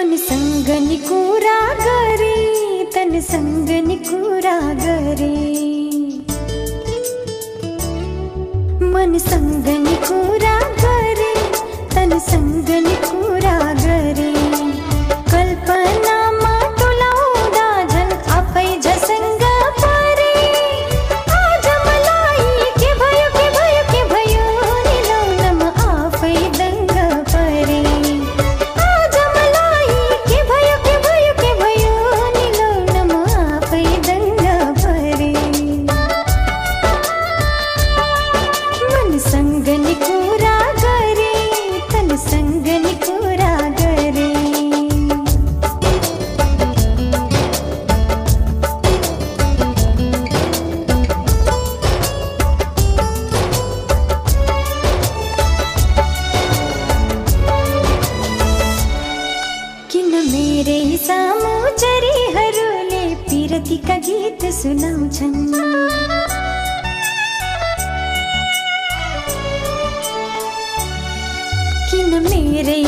मनसँग नि कुरा गरे, तनसँग नि कुरा गरे, मनसँग नि कुरा गरे, तनसँग नि कुरा गरे। कल्पनामा टोलाउँदा झन् आफै झसङ्ग परे। आज मलाई के भयो के भयो के भयो निलाउनमा आफै दङ्ग परे। आज मलाई के भयो के भयो के भयो निलाउनमा आफै दङ्ग परे। मनसँग नि कुरा गरे, तनसँग नि कुरा गरे। किन मेरै सामु चरीहरूले पिरतीका गीत सुनाउँछन्। किन मेरै